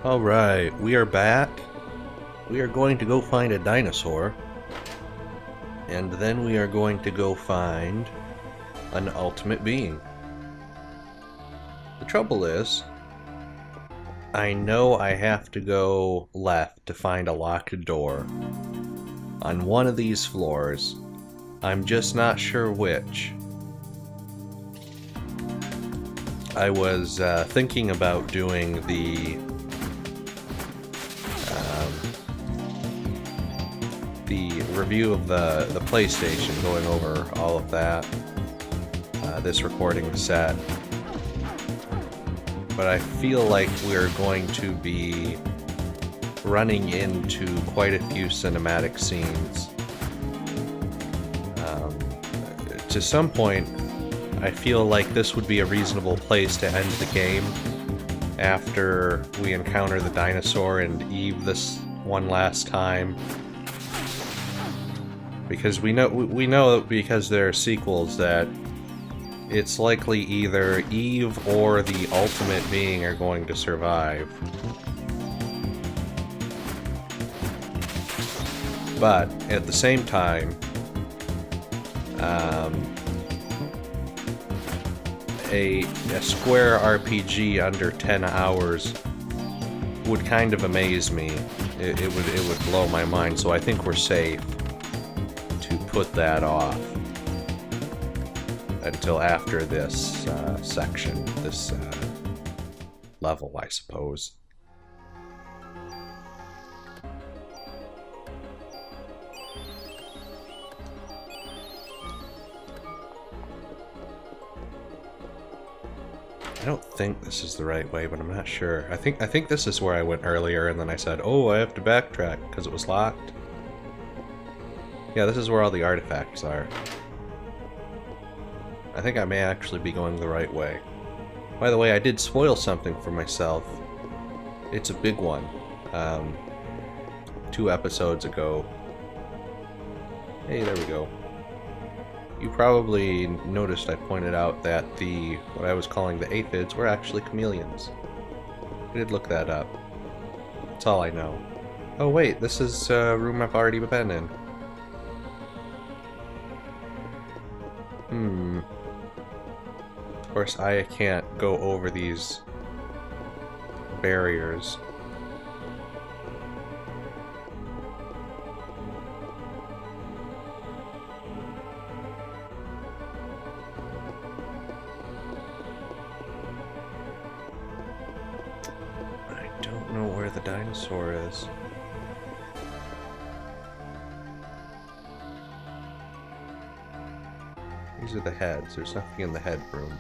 Alright, we are back. We are going to go find a dinosaur. And then we are going to go find an ultimate being. The trouble is, I know I have to go left to find a locked door on one of these floors. I'm just not sure which. I was thinking about doing the review of the PlayStation, going over all of that, this recording set. But I feel like we're going to be running into quite a few cinematic scenes. To some point, I feel like this would be a reasonable place to end the game after we encounter the dinosaur and Eve this one last time. Because we know because there are sequels that it's likely either Eve or the ultimate being are going to survive. But at the same time, a Square RPG under 10 hours would kind of amaze me. It would blow my mind. So I think we're safe to put that off until after this section, this level, I suppose. I don't think this is the right way, but I'm not sure. I think this is where I went earlier, and then I said, "Oh, I have to backtrack because it was locked." Yeah, this is where all the artifacts are. I think I may actually be going the right way. By the way, I did spoil something for myself. It's a big one. 2 episodes ago. Hey, there we go. You probably noticed I pointed out that what I was calling the aphids were actually chameleons. I did look that up. That's all I know. Oh wait, this is a room I've already been in. Of course, I can't go over these barriers. I don't know where the dinosaur is. These are the heads. There's nothing in the head room.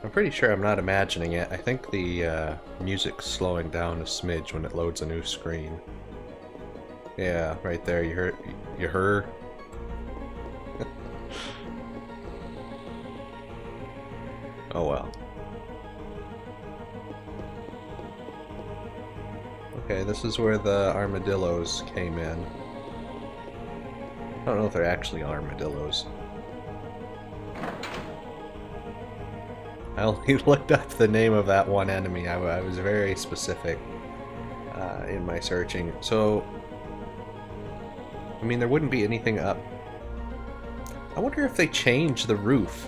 I'm pretty sure I'm not imagining it. I think the music's slowing down a smidge when it loads a new screen. Yeah, right there. You heard? Oh well. Okay, this is where the armadillos came in. I don't know if they're actually armadillos. I only looked up the name of that one enemy. I was very specific in my searching. So, I mean, there wouldn't be anything up. I wonder if they changed the roof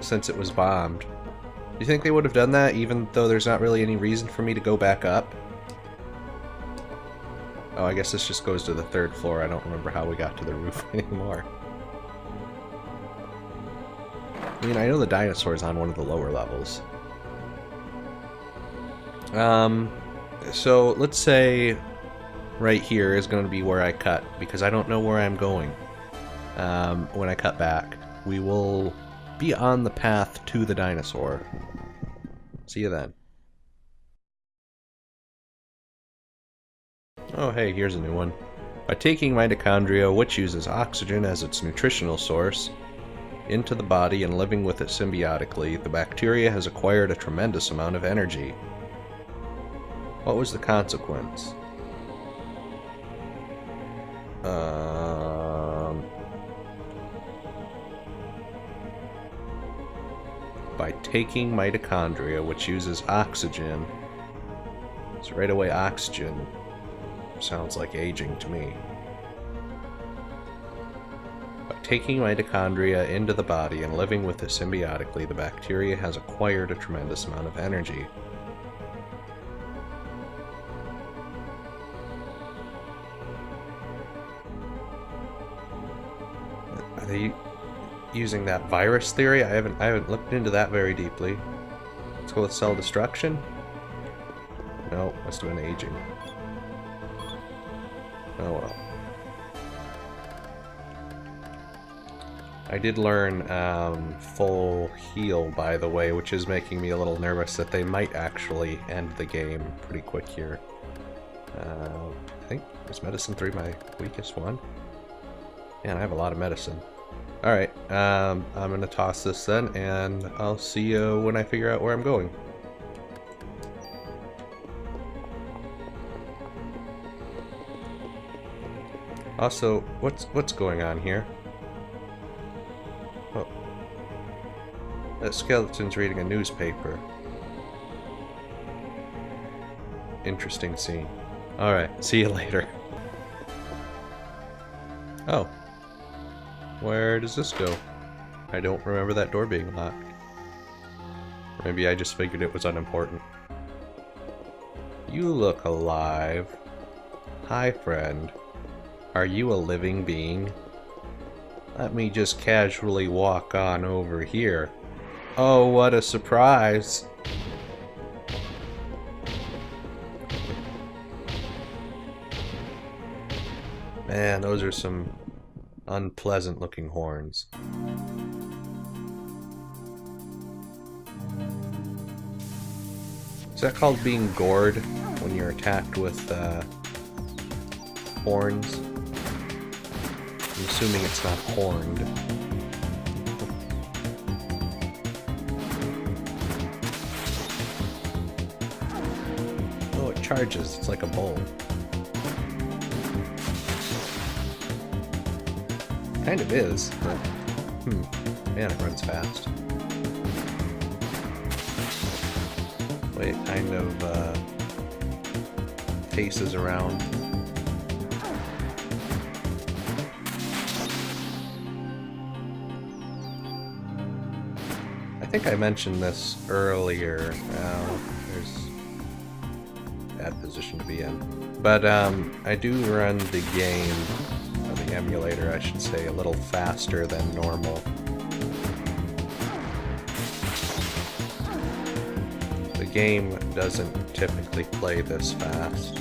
since it was bombed. Do you think they would have done that even though there's not really any reason for me to go back up? Oh, I guess this just goes to the 3rd floor. I don't remember how we got to the roof anymore. I mean, I know the dinosaur's on one of the lower levels. So let's say right here is going to be where I cut, because I don't know where I'm going when I cut back. We will be on the path to the dinosaur. See you then. Oh hey, here's a new one. By taking mitochondria, which uses oxygen as its nutritional source, into the body and living with it symbiotically, the bacteria has acquired a tremendous amount of energy. What was the consequence? by taking mitochondria, which uses oxygen. So right away, oxygen sounds like aging to me. By taking mitochondria into the body and living with it symbiotically, the bacteria has acquired a tremendous amount of energy. Are they using that virus theory? I haven't looked into that very deeply. Let's go with cell destruction. No, must have been aging. Oh well. I did learn full heal, by the way, which is making me a little nervous that they might actually end the game pretty quick here. I think, is medicine 3 my weakest one? Man, I have a lot of medicine. Alright, I'm gonna toss this then, and I'll see you when I figure out where I'm going. Also, what's going on here? Oh. That skeleton's reading a newspaper. Interesting scene. Alright, see you later. Oh. Where does this go? I don't remember that door being locked. Maybe I just figured it was unimportant. You look alive. Hi, friend. Are you a living being? Let me just casually walk on over here. Oh, what a surprise! Man, those are some unpleasant looking horns. Is that called being gored when you're attacked with horns? I'm assuming it's not horned. Oh, it charges. It's like a bowl. Kind of is, but man, it runs fast. Wait, it kind of paces around. I think I mentioned this earlier. There's a bad position to be in, but I do run the game. The emulator, I should say, a little faster than normal. The game doesn't typically play this fast.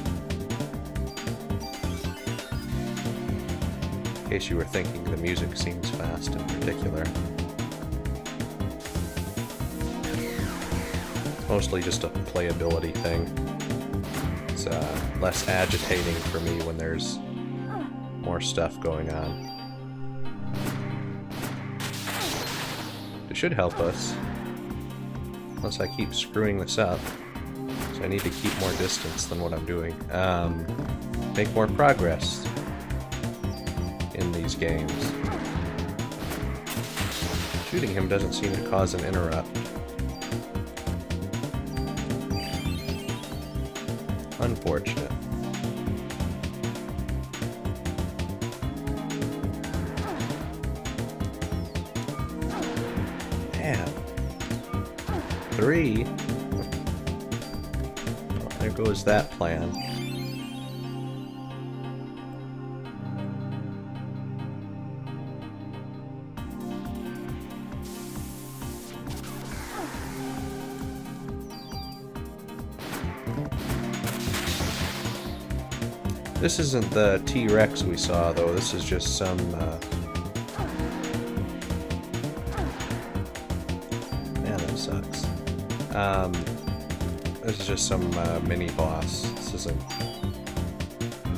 In case you were thinking, the music seems fast in particular. It's mostly just a playability thing. It's less agitating for me when there's more stuff going on. It should help us. Unless I keep screwing this up. So I need to keep more distance than what I'm doing. Make more progress in these games. Shooting him doesn't seem to cause an interrupt. Unfortunate. Man. 3? Well, there goes that plan. This isn't the T-Rex we saw, though. This is just some, man, that sucks. This is just some, mini-boss. This isn't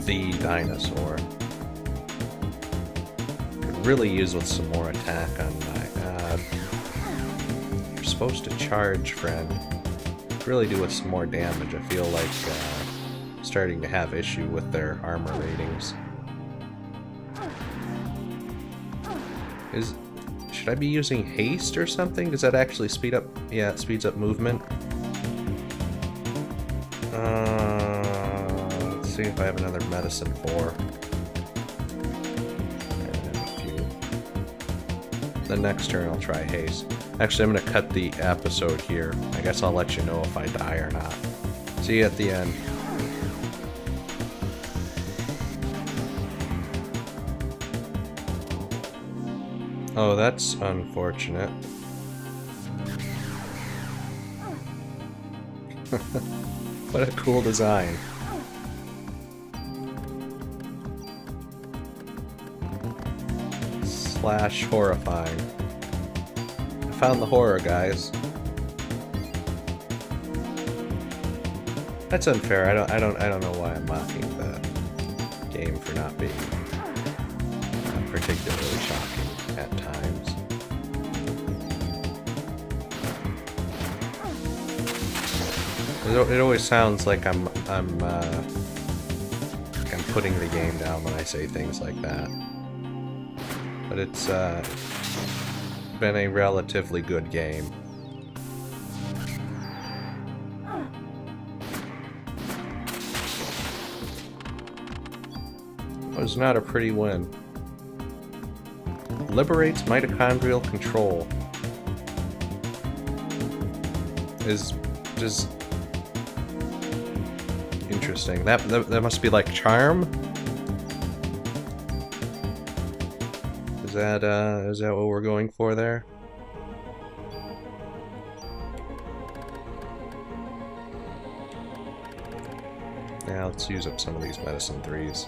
the dinosaur. Could really use with some more attack on my, you're supposed to charge, friend. Could really do with some more damage. I feel like, starting to have issue with their armor ratings. Should I be using haste or something? Does that actually speed up? Yeah, it speeds up movement. Let's see if I have another medicine for. The next turn I'll try haste. Actually, I'm going to cut the episode here. I guess I'll let you know if I die or not. See you at the end. Oh, that's unfortunate. What a cool design. Slash horrifying. I found the horror, guys. That's unfair. I don't know why I'm mocking the game for not being particularly shocking at times. It always sounds like I'm putting the game down when I say things like that. But it's been a relatively good game. It was not a pretty win. Liberates mitochondrial control. Is just interesting. That must be like charm. Is that what we're going for there? Yeah, let's use up some of these medicine 3s.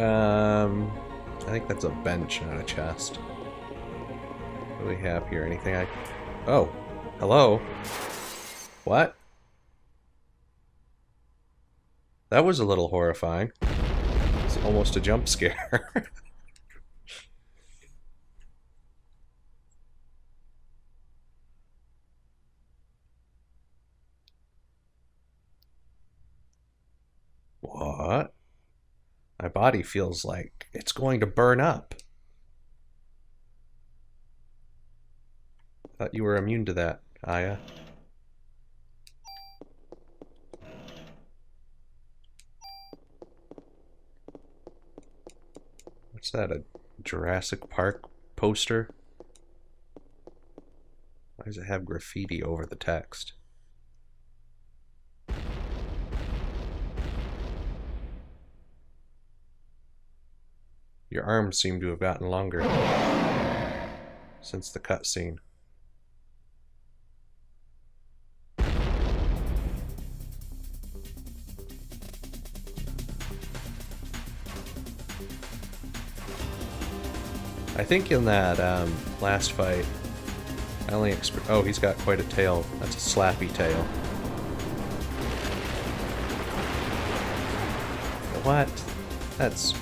I think that's a bench, not a chest. What do we have here? Anything I... Oh! Hello? What? That was a little horrifying. It's almost a jump scare. What? My body feels like it's going to burn up. I thought you were immune to that, Aya. What's that, a Jurassic Park poster? Why does it have graffiti over the text? Your arms seem to have gotten longer since the cutscene. I think in that last fight, I only oh, he's got quite a tail. That's a slappy tail. What? That's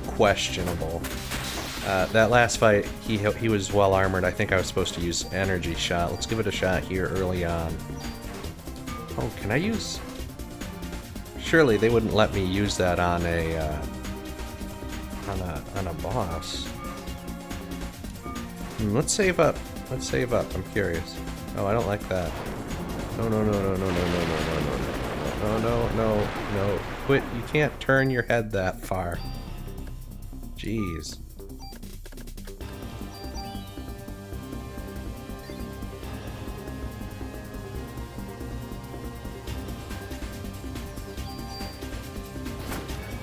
questionable. That last fight, he was well armored. I think I was supposed to use energy shot. Let's give it a shot here early on. Oh, can I use? Surely they wouldn't let me use that on a boss. Let's save up. Let's save up. I'm curious. Oh, I don't like that. No, no, no, no, no, no, no, no, no, no, no, no, no, no. Quit. You can't turn your head that far. Jeez.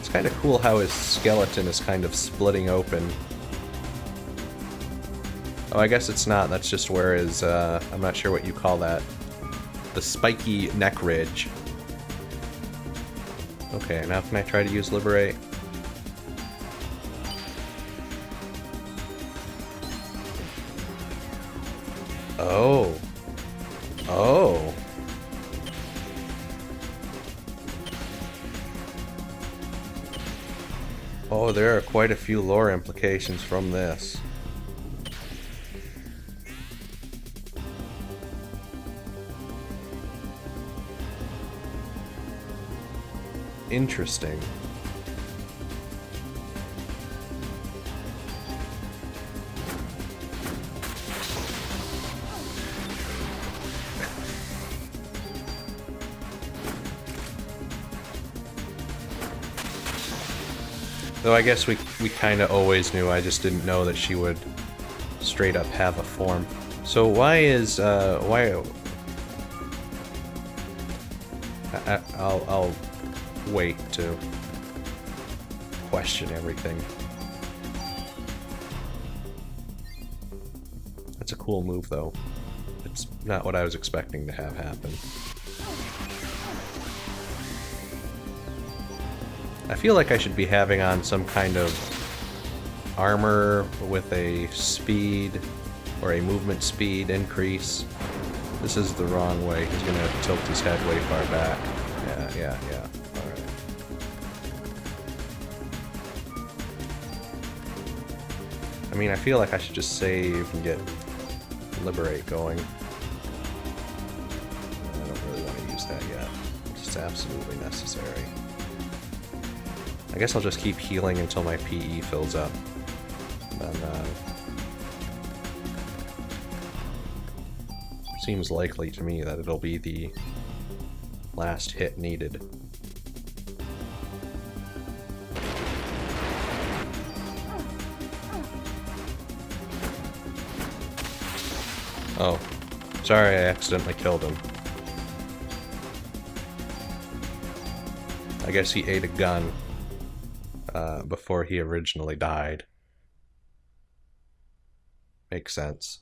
It's kind of cool how his skeleton is kind of splitting open. Oh, I guess it's not. That's just where his, I'm not sure what you call that. The spiky neck ridge. Okay, now can I try to use Liberate? Oh. Oh. Oh, there are quite a few lore implications from this. Interesting. Though I guess we kind of always knew, I just didn't know that she would straight up have a form. So why is, why... I'll wait to question everything. That's a cool move, though. It's not what I was expecting to have happen. I feel like I should be having on some kind of armor with a speed or a movement speed increase. This is the wrong way. He's gonna tilt his head way far back. Yeah. Alright. I mean, I feel like I should just save and get Liberate going. I don't really want to use that yet. It's absolutely necessary. I guess I'll just keep healing until my PE fills up. And then, seems likely to me that it'll be the last hit needed. Oh, sorry, I accidentally killed him. I guess he ate a gun before he originally died. Makes sense.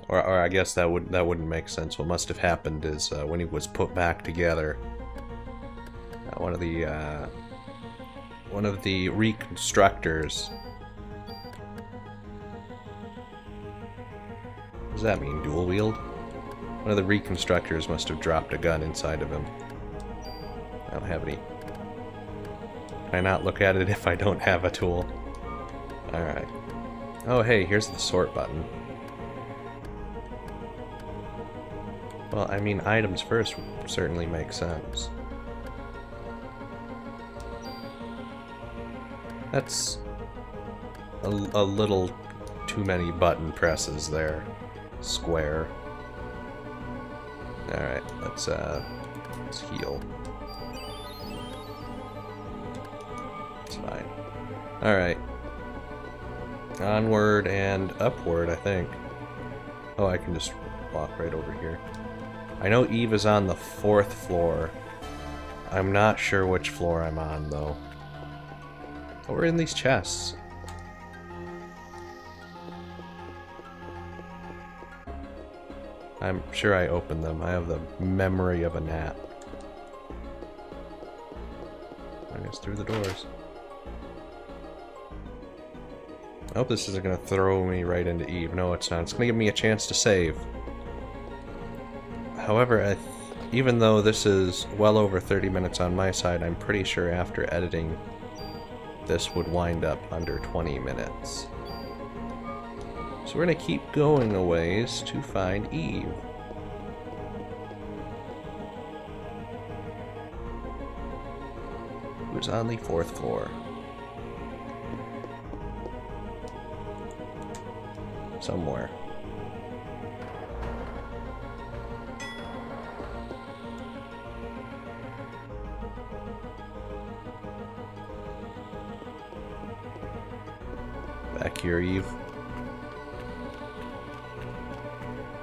Or I guess that wouldn't make sense. What must have happened is when he was put back together, one of the reconstructors. What does that mean? Dual wield? One of the reconstructors must have dropped a gun inside of him. I don't have any. Can I not look at it if I don't have a tool? Alright. Oh hey, here's the sort button. Well, I mean, items first would certainly make sense. That's a little too many button presses there. Square. Alright, let's heal. It's fine. Alright. Onward and upward, I think. Oh, I can just walk right over here. I know Eve is on the 4th floor. I'm not sure which floor I'm on, though. Oh, we're in these chests. I'm sure I opened them. I have the memory of a gnat. I guess through the doors. I hope this isn't going to throw me right into Eve. No, it's not. It's going to give me a chance to save. However, even though this is well over 30 minutes on my side, I'm pretty sure after editing, this would wind up under 20 minutes. So we're going to keep going a ways to find Eve. Who's on the 4th floor? Somewhere. Back here, Eve.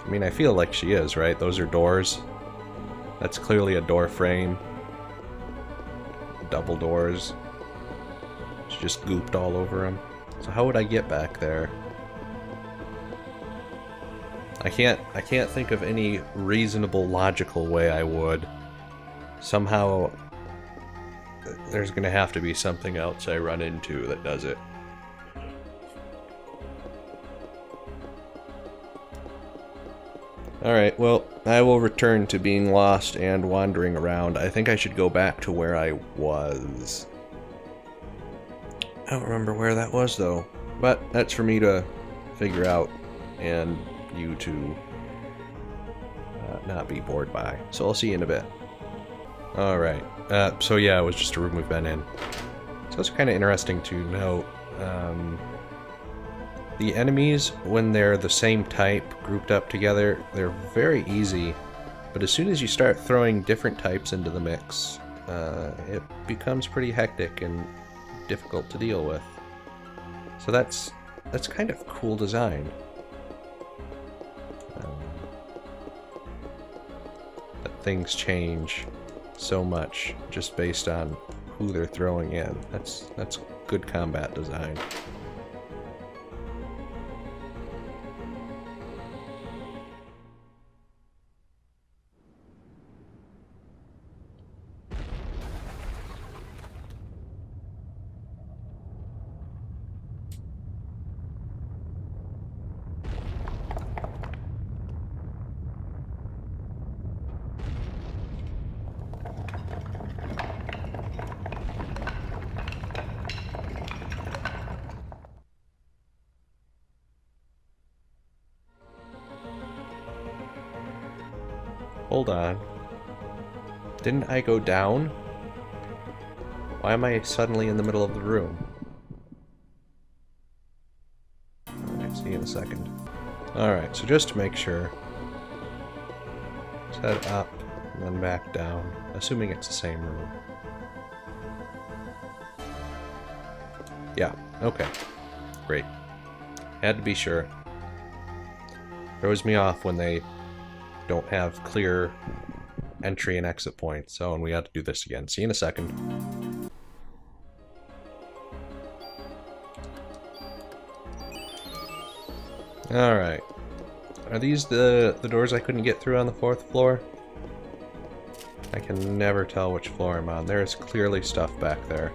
I mean, I feel like she is, right? Those are doors. That's clearly a door frame. Double doors. She just gooped all over them. So how would I get back there? I can't think of any reasonable, logical way I would. Somehow, there's gonna have to be something else I run into that does it. Alright, well, I will return to being lost and wandering around. I think I should go back to where I was. I don't remember where that was, though. But that's for me to figure out, and you to not be bored by. So I'll see you in a bit. Alright, so yeah, it was just a room we've been in. So it's kind of interesting to note. The enemies, when they're the same type, grouped up together, they're very easy But as soon as you start throwing different types into the mix, it becomes pretty hectic and difficult to deal with. So that's kind of cool design. That things change so much just based on who they're throwing in. That's good combat design. Hold on. Didn't I go down? Why am I suddenly in the middle of the room? I'll see you in a second. Alright, so just to make sure. Head up, and then back down. Assuming it's the same room. Yeah, okay. Great. Had to be sure. Throws me off when they don't have clear entry and exit points. So, and we have to do this again. See you in a second. Alright. Are these the doors I couldn't get through on the 4th floor? I can never tell which floor I'm on. There's clearly stuff back there.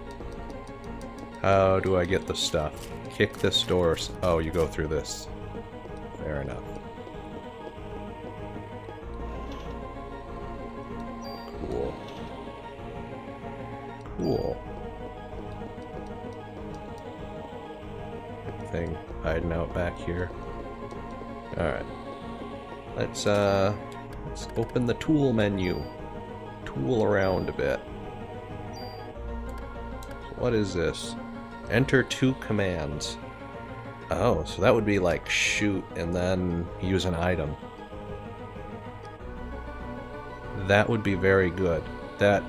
How do I get the stuff? Kick this door. Oh, you go through this. Fair enough. Cool. Cool. Good thing hiding out back here. Alright. Let's open the tool menu. Tool around a bit. What is this? Enter 2 commands. Oh, so that would be like shoot and then use an item. That would be very good. That,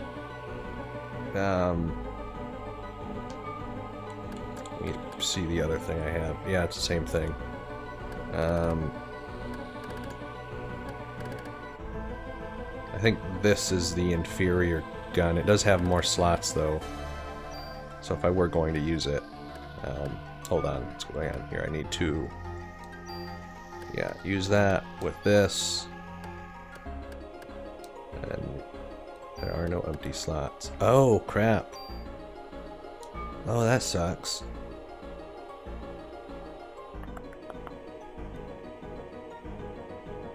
let me see the other thing I have. Yeah, it's the same thing. I think this is the inferior gun. It does have more slots though. So if I were going to use it, hold on, what's going on here? I need to, yeah, use that with this. And there are no empty slots. Oh, crap. Oh, that sucks.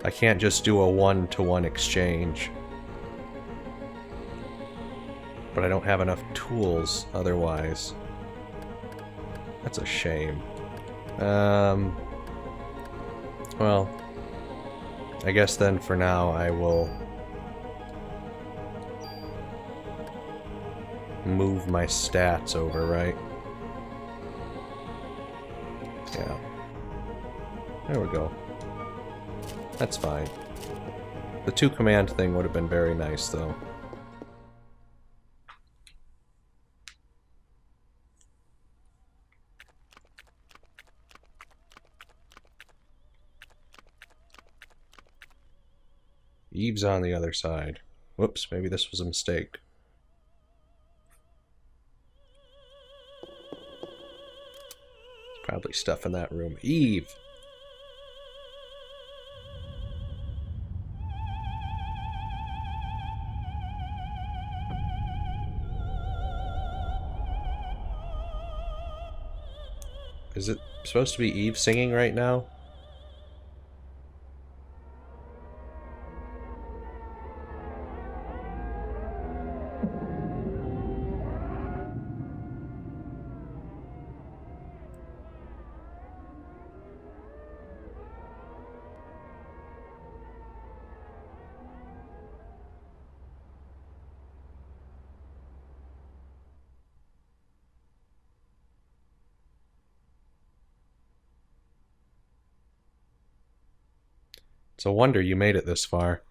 I can't just do a one-to-one exchange. But I don't have enough tools otherwise. That's a shame. Well, I guess then for now I will move my stats over, right? Yeah. There we go. That's fine. The 2 command thing would have been very nice, though. Eve's on the other side. Whoops, maybe this was a mistake. There's probably stuff in that room. Eve! Is it supposed to be Eve singing right now? It's a wonder you made it this far.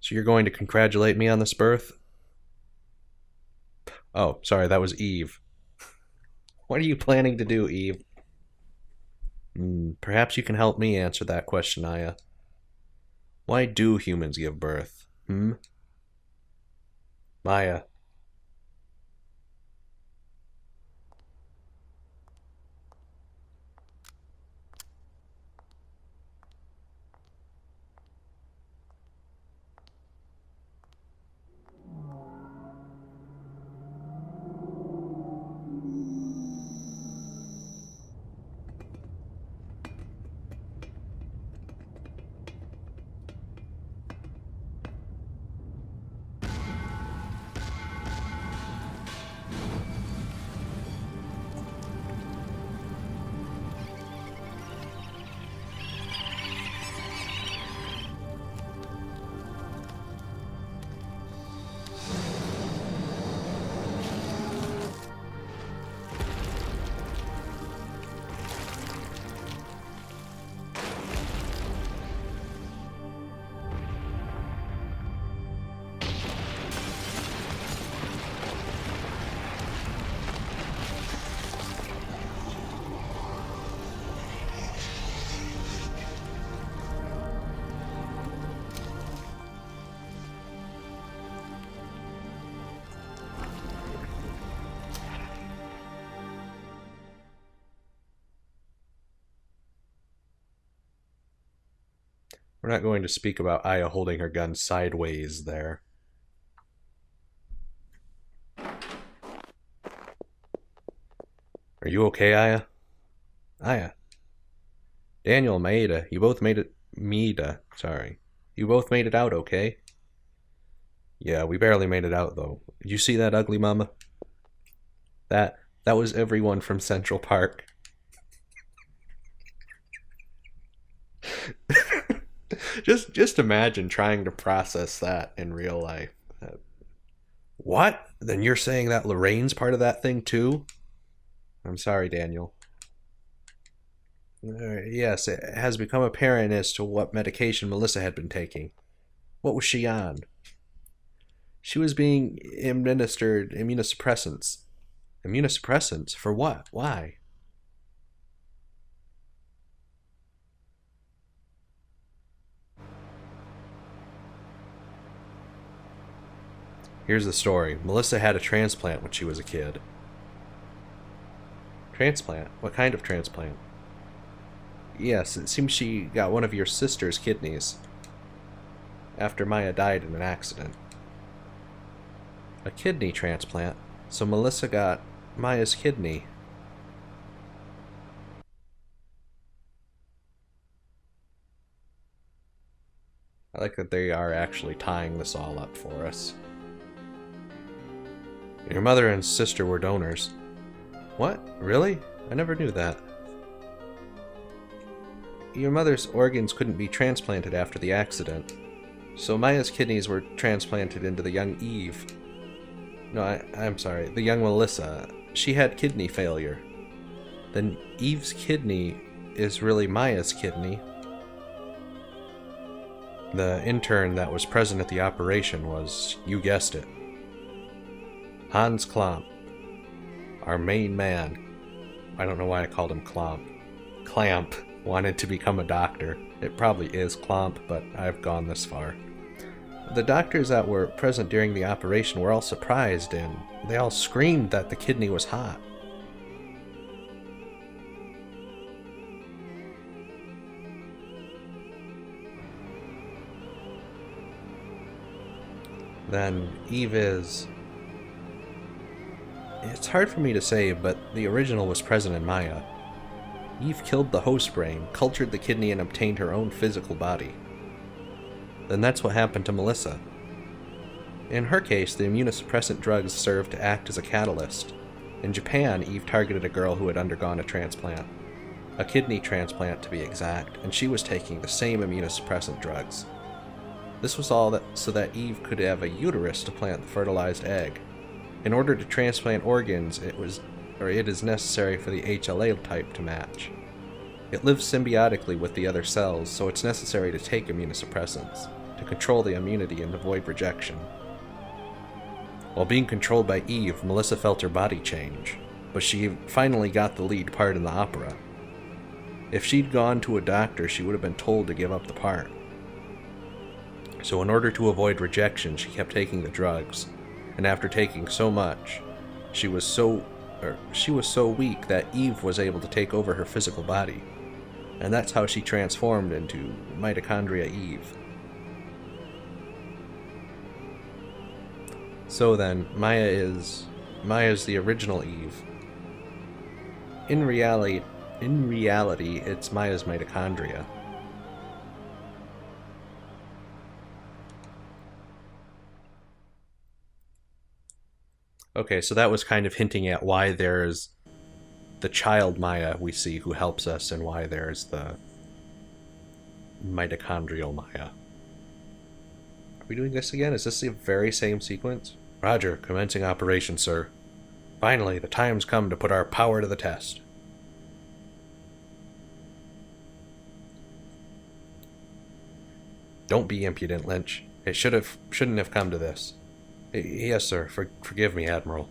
So you're going to congratulate me on this birth? Oh, sorry, that was Eve. What are you planning to do, Eve? Perhaps you can help me answer that question, Aya. Why do humans give birth? Maya. We're not going to speak about Aya holding her gun sideways there. Are you okay, Aya? Aya. Daniel, Maeda, you both made it... sorry. You both made it out, okay? Yeah, we barely made it out, though. Did you see that, ugly mama? That was everyone from Central Park. Just imagine trying to process that in real life. What? Then you're saying that Lorraine's part of that thing too? I'm sorry, Daniel. Yes, it has become apparent as to what medication Melissa had been taking. What was she on? She was being administered immunosuppressants. Immunosuppressants? For what? Why? Here's the story. Melissa had a transplant when she was a kid. Transplant? What kind of transplant? Yes, it seems she got one of your sister's kidneys after Maya died in an accident. A kidney transplant? So Melissa got Maya's kidney. I like that they are actually tying this all up for us. Your mother and sister were donors. What? Really? I never knew that. Your mother's organs couldn't be transplanted after the accident, so Maya's kidneys were transplanted into the young Eve. No, I'm sorry, the young Melissa. She had kidney failure. Then Eve's kidney is really Maya's kidney. The intern that was present at the operation was, you guessed it, Hans Klomp, our main man. I don't know why I called him Klomp. Clamp wanted to become a doctor. It probably is Klomp, but I've gone this far. The doctors that were present during the operation were all surprised, and they all screamed that the kidney was hot. Then Eve is... It's hard for me to say, but the original was present in Maya. Eve killed the host brain, cultured the kidney, and obtained her own physical body. Then that's what happened to Melissa. In her case, the immunosuppressant drugs served to act as a catalyst. In Japan, Eve targeted a girl who had undergone a transplant. A kidney transplant, to be exact, and she was taking the same immunosuppressant drugs. This was all so that Eve could have a uterus to plant the fertilized egg. In order to transplant organs, it is necessary for the HLA type to match. It lives symbiotically with the other cells, so it's necessary to take immunosuppressants. to control the immunity and avoid rejection. While being controlled by Eve, Melissa felt her body change, but she finally got the lead part in the opera. If she'd gone to a doctor, she would have been told to give up the part. So in order to avoid rejection, she kept taking the drugs, and after taking so much, she was so weak that Eve was able to take over her physical body, and that's how she transformed into Mitochondria Eve. So then, Maya's the original Eve. In reality, it's Maya's mitochondria. Okay, so that was kind of hinting at why there's the child Maya we see who helps us, and why there's the mitochondrial Maya. Are we doing this again? Is this the very same sequence? Roger, commencing operation, sir. Finally, the time's come to put our power to the test. Don't be impudent, Lynch. It shouldn't have come to this. Yes, sir. Forgive me, Admiral.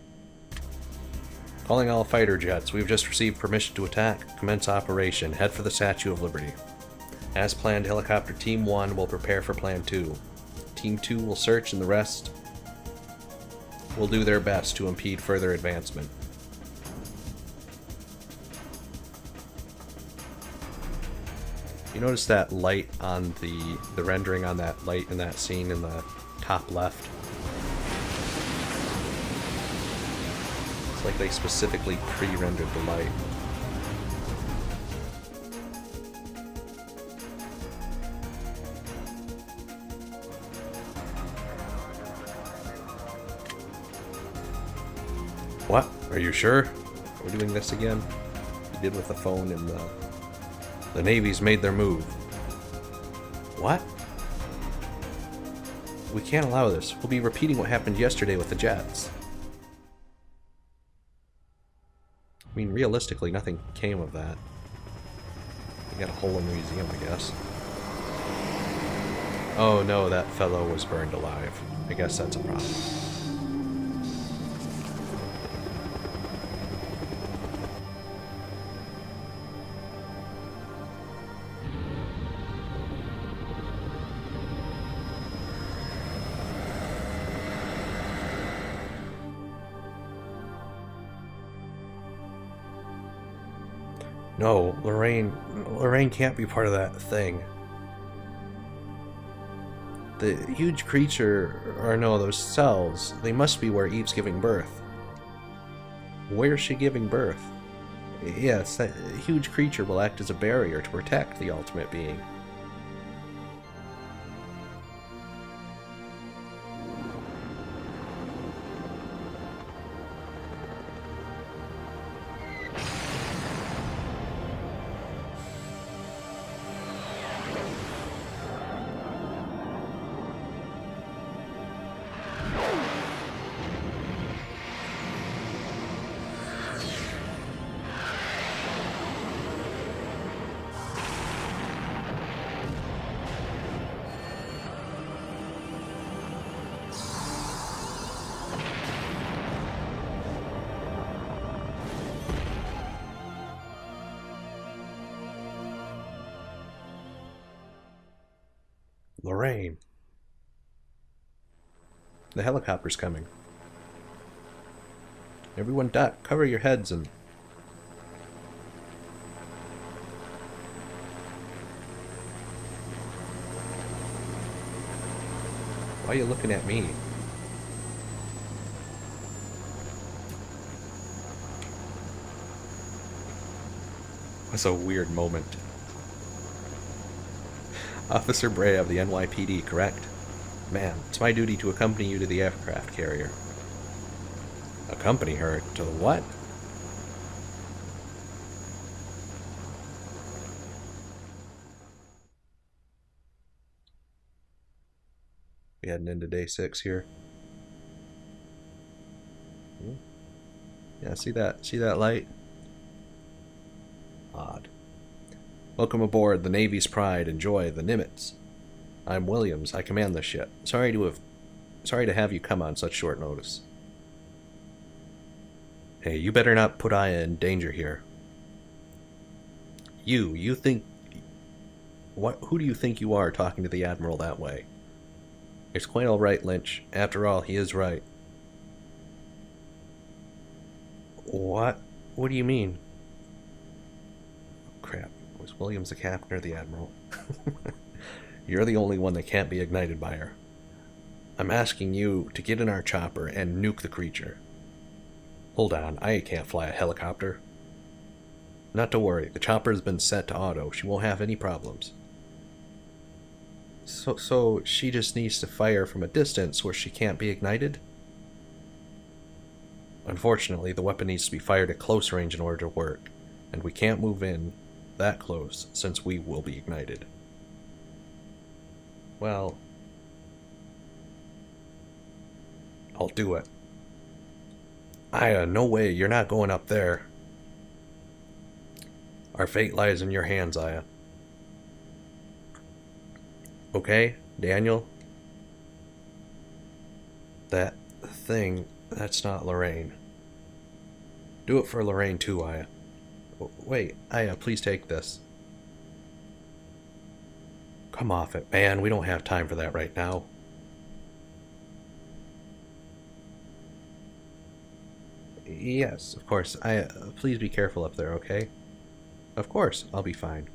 Calling all fighter jets. We've just received permission to attack. Commence operation. Head for the Statue of Liberty. As planned, Helicopter Team 1 will prepare for Plan 2. Team 2 will search, and the rest will do their best to impede further advancement. You notice that light on the rendering on that light in that scene in the top left? It's like they specifically pre-rendered the light. What? Are you sure? Are we doing this again? We did with the phone and the Navy's made their move. What? We can't allow this. We'll be repeating what happened yesterday with the jets. I mean, realistically, nothing came of that. We got a hole in the museum, I guess. Oh no, that fellow was burned alive. I guess that's a problem. No, Lorraine can't be part of that thing. The huge creature, or no, those cells, they must be where Eve's giving birth. Where's she giving birth? Yes, that huge creature will act as a barrier to protect the ultimate being. Lorraine. The helicopter's coming. Everyone duck, cover your heads and... Why are you looking at me? That's a weird moment. Officer Bray of the NYPD, correct? Ma'am, it's my duty to accompany you to the aircraft carrier. Accompany her? To the what? We heading into day 6 here. Yeah, see that light? Odd. Welcome aboard the Navy's pride. Enjoy the Nimitz. I'm Williams. I command this ship. Sorry to have you come on such short notice. Hey, you better not put Aya in danger here. You think... Who do you think you are talking to the Admiral that way? It's quite alright, Lynch. After all, he is right. What? What do you mean? Crap. Was Williams the captain or the Admiral? You're the only one that can't be ignited by her. I'm asking you to get in our chopper and nuke the creature. Hold on, I can't fly a helicopter. Not to worry, the chopper's been set to auto. She won't have any problems. So she just needs to fire from a distance where she can't be ignited? Unfortunately, the weapon needs to be fired at close range in order to work, and we can't move in that close since we will be ignited. Well, I'll do it. Aya, no way, you're not going up there. Our fate lies in your hands, Aya. Okay, Daniel? That thing, that's not Lorraine. Do it for Lorraine too, Aya. Wait, Aya, please take this. Come off it, man. We don't have time for that right now. Yes, of course. Please be careful up there, okay? Of course, I'll be fine.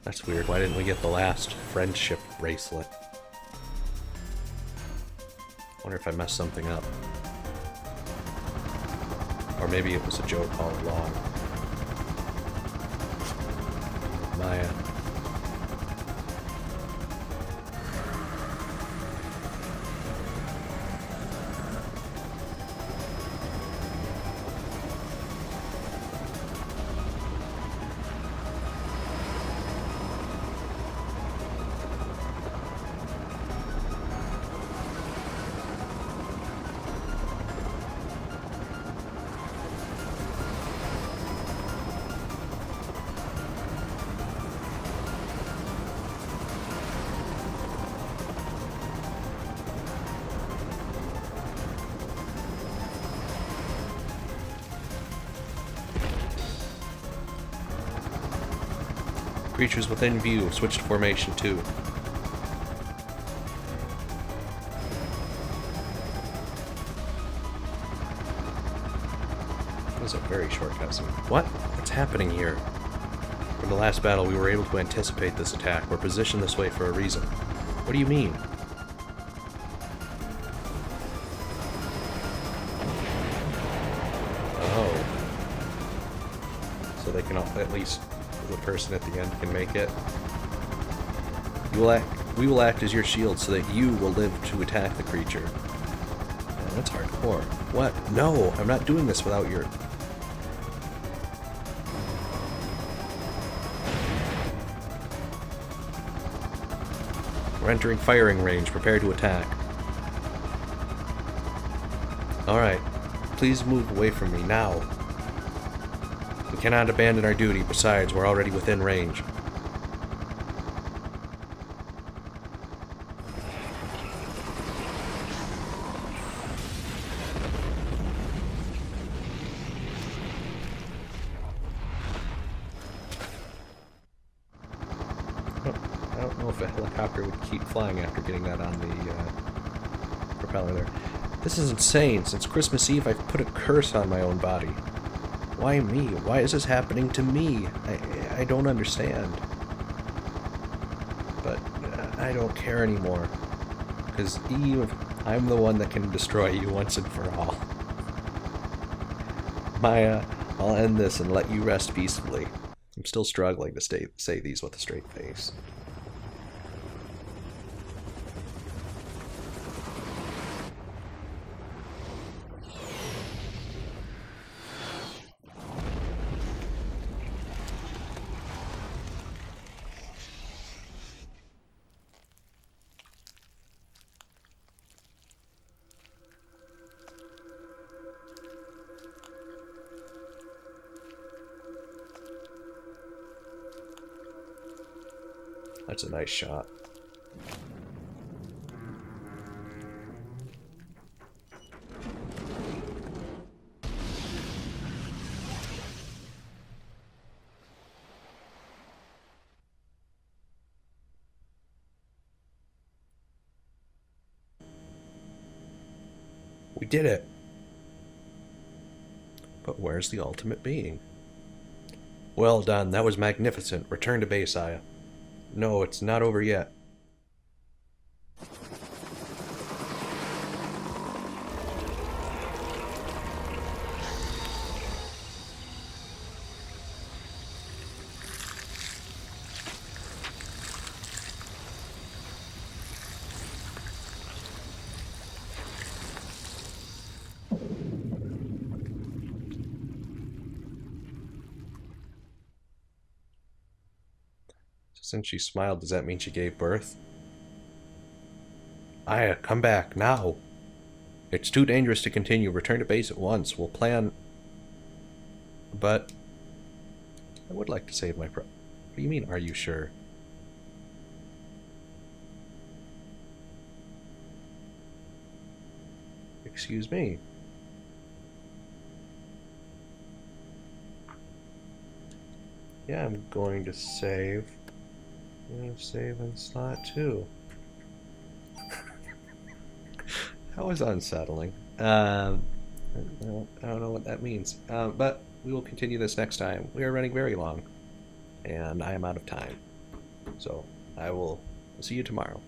That's weird. Why didn't we get the last friendship bracelet? Wonder if I messed something up. Or maybe it was a joke all along. Maya. Creatures within view. Switch to formation 2. That was a very short cutscene. What? What's happening here? From the last battle, we were able to anticipate this attack. We're positioned this way for a reason. What do you mean? Oh. So they can at least... the person at the end can make it. We will act as your shield so that you will live to attack the creature. Man, that's hardcore. What? No, I'm not doing this without your... We're entering firing range. Prepare to attack. Alright. Please move away from me now. We cannot abandon our duty. Besides, we're already within range. I don't know if a helicopter would keep flying after getting that on the propeller there. This is insane. Since Christmas Eve, I've put a curse on my own body. Why me? Why is this happening to me? I don't understand. But I don't care anymore. Because Eve, I'm the one that can destroy you once and for all. Maya, I'll end this and let you rest peacefully. I'm still struggling to say these with a straight face. That's a nice shot. We did it! But where's the ultimate being? Well done, that was magnificent. Return to base, Aya. No, it's not over yet. Since she smiled, does that mean she gave birth? Aya, come back, now! It's too dangerous to continue. Return to base at once. We'll plan... But... I would like to save my What do you mean, are you sure? Excuse me. Yeah, I'm going to save. I'm going to save in slot 2. That was unsettling. I don't know what that means. But we will continue this next time. We are running very long, and I am out of time. So I will see you tomorrow.